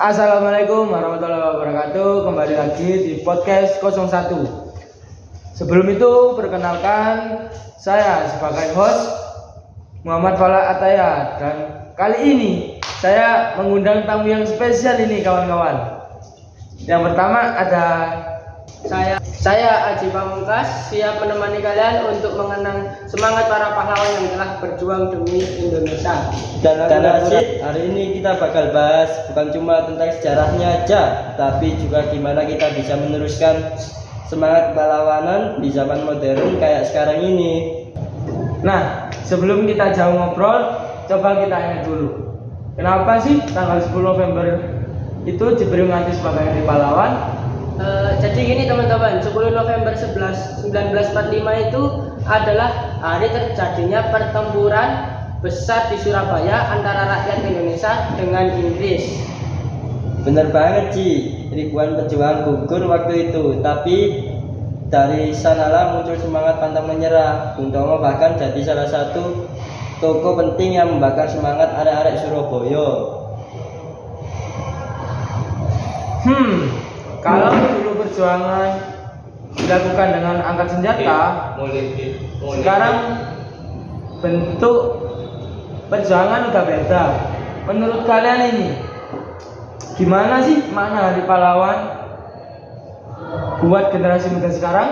Assalamualaikum warahmatullahi wabarakatuh. Kembali lagi di podcast 01. Sebelum itu perkenalkan, saya sebagai host Muhammad Fala Ataya. Dan kali ini saya mengundang tamu yang spesial ini kawan-kawan. Yang pertama ada Saya Aji Pamungkas, siap menemani kalian untuk mengenang semangat para pahlawan yang telah berjuang demi Indonesia. Dan Rashid, hari ini kita bakal bahas bukan cuma tentang sejarahnya aja, tapi juga gimana kita bisa meneruskan semangat pahlawanan di zaman modern kayak sekarang ini. Nah, sebelum kita jauh ngobrol, coba kita ingat dulu. Kenapa sih tanggal 10 November itu diperingati sebagai Hari Pahlawan? Jadi gini teman-teman, 10 November 1945 itu adalah hari terjadinya pertempuran besar di Surabaya antara rakyat Indonesia dengan Inggris. Bener banget Ci, ribuan pejuang gugur waktu itu, tapi dari sanalah muncul semangat pantang menyerah. Bung Tomo bahkan jadi salah satu tokoh penting yang membakar semangat arek-arek Surabaya. Kalau dulu perjuangan dilakukan dengan angkat senjata, sekarang bentuk perjuangan udah beda. Menurut kalian ini, gimana sih makna Hari Pahlawan buat generasi muda sekarang?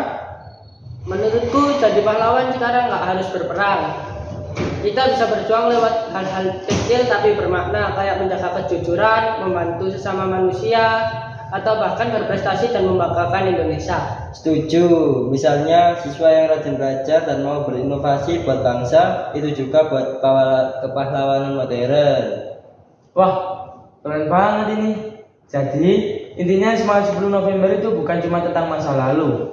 Menurutku jadi pahlawan sekarang nggak harus berperang. Kita bisa berjuang lewat hal-hal kecil tapi bermakna, kayak menjaga kejujuran, membantu sesama manusia, atau bahkan berprestasi dan membanggakan Indonesia. Setuju, misalnya siswa yang rajin belajar dan mau berinovasi buat bangsa, itu juga buat kepahlawanan modern. Wah, keren banget ini. Jadi, intinya semangat 10 November itu bukan cuma tentang masa lalu,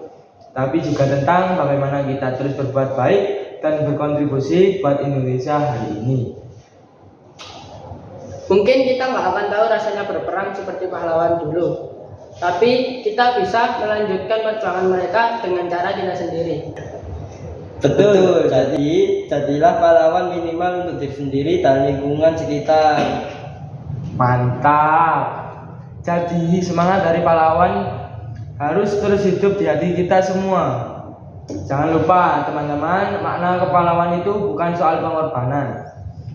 tapi juga tentang bagaimana kita terus berbuat baik dan berkontribusi buat Indonesia hari ini. Mungkin kita nggak akan tahu rasanya berperang seperti pahlawan dulu, tapi kita bisa melanjutkan perjuangan mereka dengan cara kita sendiri. Betul, jadilah pahlawan minimal untuk diri sendiri dan lingkungan sekitar. Mantap. Jadi semangat dari pahlawan harus terus hidup di hati kita semua. Jangan lupa teman-teman, makna kepahlawan itu bukan soal pengorbanan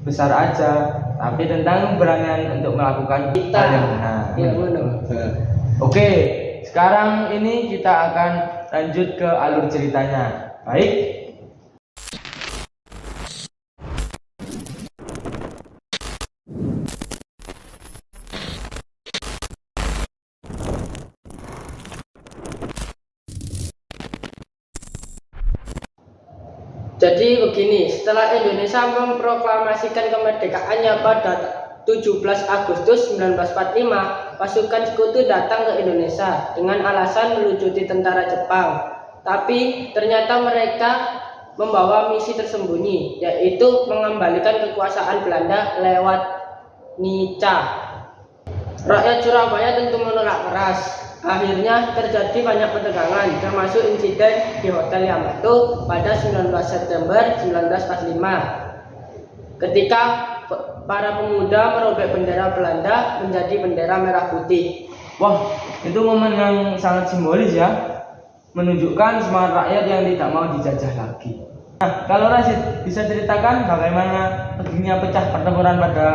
besar aja, tapi tentang keberanian untuk melakukan hal yang benar. Ya, benar. Oke, sekarang ini kita akan lanjut ke alur ceritanya. Baik. Jadi begini, setelah Indonesia memproklamasikan kemerdekaannya pada 17 Agustus 1945, pasukan sekutu datang ke Indonesia dengan alasan melucuti tentara Jepang. Tapi ternyata mereka membawa misi tersembunyi, yaitu mengembalikan kekuasaan Belanda lewat Nica. Rakyat Surabaya tentu menolak keras. Akhirnya terjadi banyak petegangan, termasuk insiden di Hotel Yamato pada 19 September 1945. Ketika para pemuda merobek bendera Belanda menjadi bendera merah putih. Wah, itu momen yang sangat simbolis ya, menunjukkan semangat rakyat yang tidak mau dijajah lagi. Nah, kalau Rashid bisa ceritakan bagaimana berdirinya pecah pertempuran pada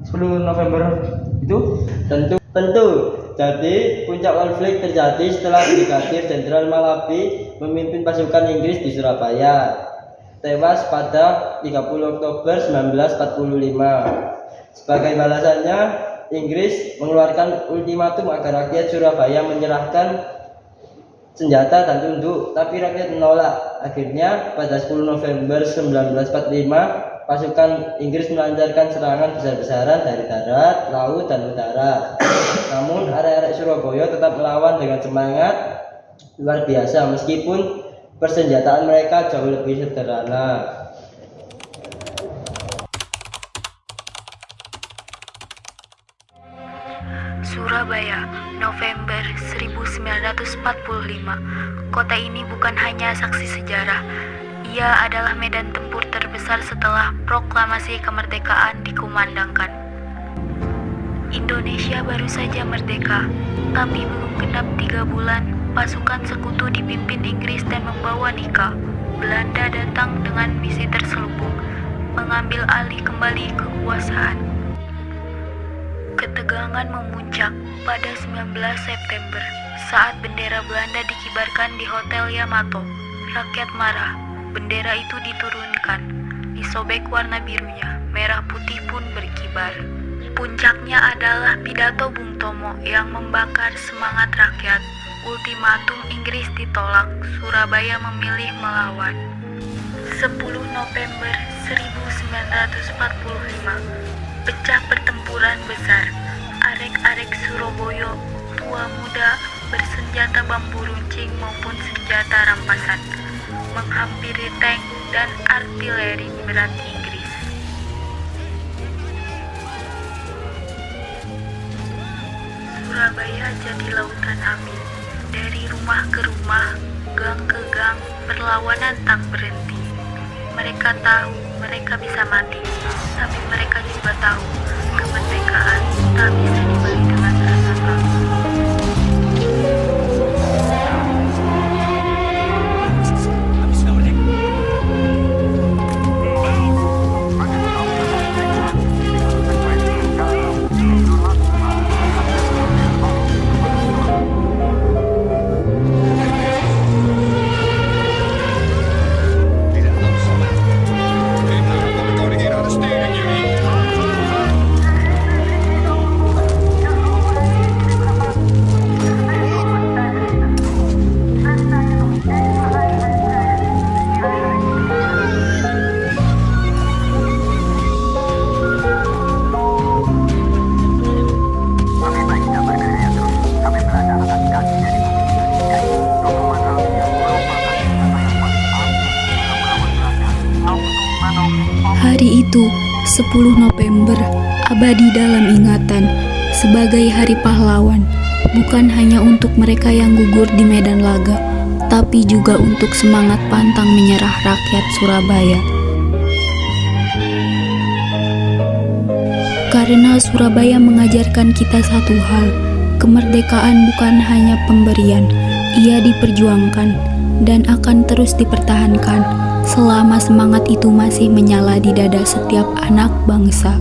10 November itu? Tentu. Jadi puncak konflik terjadi setelah Brigadir Jenderal Malabi memimpin pasukan Inggris di Surabaya, tewas pada 30 Oktober 1945. Sebagai balasannya, Inggris mengeluarkan ultimatum agar rakyat Surabaya menyerahkan senjata dan tunduk, tapi rakyat menolak. Akhirnya pada 10 November 1945, pasukan Inggris melancarkan serangan besar-besaran dari darat, laut, dan udara. Namun arek-arek Surabaya tetap melawan dengan semangat luar biasa meskipun persenjataan mereka jauh lebih sederhana. Surabaya, November 1945. Kota ini bukan hanya saksi sejarah, ia adalah medan tempur terbesar setelah proklamasi kemerdekaan dikumandangkan. Indonesia baru saja merdeka, tapi belum genap 3 bulan, pasukan sekutu dipimpin Inggris dan membawa Nika. Belanda datang dengan misi terselubung, mengambil alih kembali kekuasaan. Ketegangan memuncak pada 19 September saat bendera Belanda dikibarkan di Hotel Yamato. Rakyat marah, bendera itu diturunkan, disobek warna birunya, merah putih pun berkibar. Puncaknya adalah pidato Bung Tomo yang membakar semangat rakyat. Ultimatum Inggris ditolak, Surabaya memilih melawan. 10 November 1945, pecah pertempuran besar. Arek-arek Surabaya, tua muda, bersenjata bambu runcing maupun senjata rampasan, menghampiri tank dan artileri berat Inggris. Surabaya jadi lautan api. Dari rumah ke rumah, gang ke gang, perlawanan tak berhenti. Mereka tahu mereka bisa mati, tapi mereka juga tahu kemerdekaan tak bisa dibeli dengan rasa takut. Hari itu, 10 November, abadi dalam ingatan, sebagai hari pahlawan, bukan hanya untuk mereka yang gugur di medan laga, tapi juga untuk semangat pantang menyerah rakyat Surabaya. Karena Surabaya mengajarkan kita satu hal, kemerdekaan bukan hanya pemberian, ia diperjuangkan dan akan terus dipertahankan selama semangat itu masih menyala di dada setiap anak bangsa.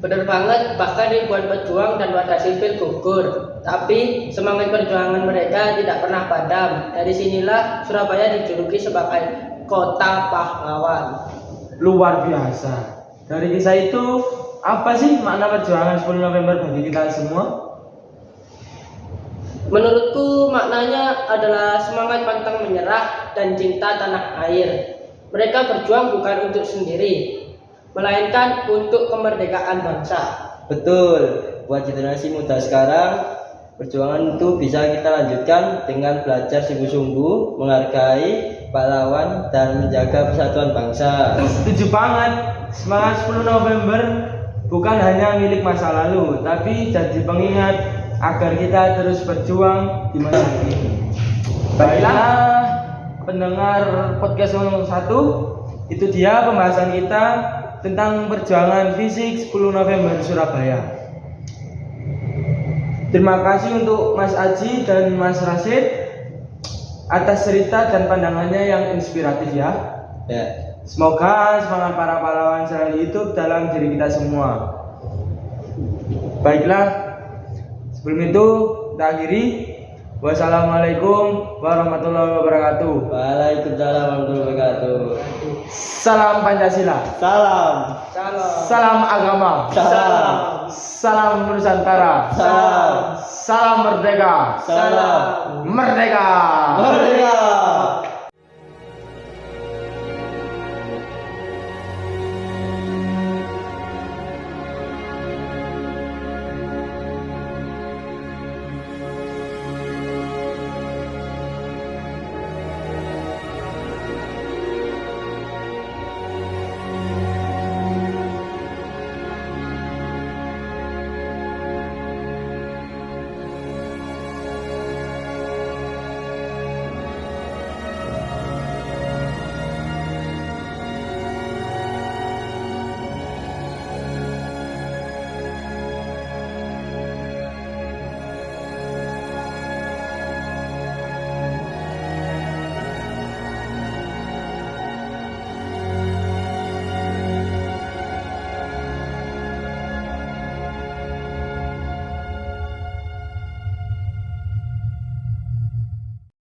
Benar banget, bahkan ribuan pejuang dan wadah sipil gugur. Tapi semangat perjuangan mereka tidak pernah padam. Dari sinilah Surabaya dijuluki sebagai kota pahlawan. Luar biasa. Dari kisah itu, apa sih makna perjuangan 10 November bagi kita semua? Menurutku maknanya adalah semangat pantang menyerah dan cinta tanah air. Mereka berjuang bukan untuk sendiri, melainkan untuk kemerdekaan bangsa. Betul, buat generasi muda sekarang, perjuangan itu bisa kita lanjutkan dengan belajar sungguh-sungguh, menghargai pahlawan dan menjaga persatuan bangsa. Setuju banget. Semangat 10 November bukan hanya milik masa lalu, tapi jadi pengingat agar kita terus berjuang di masa kini. Baiklah, pendengar podcast 01, itu dia pembahasan kita tentang perjuangan fisik 10 November Surabaya. Terima kasih untuk Mas Aji dan Mas Rasid atas cerita dan pandangannya yang inspiratif ya. Semoga semangat para pahlawan selalu hidup dalam diri kita semua. Baiklah, sebelum itu kita akhiri. Wassalamualaikum warahmatullahi wabarakatuh. Waalaikumsalam warahmatullahi wabarakatuh. Salam Pancasila. Salam. Salam. Salam agama. Salam. Salam Nusantara. Salam. Salam merdeka. Salam. Merdeka. Merdeka.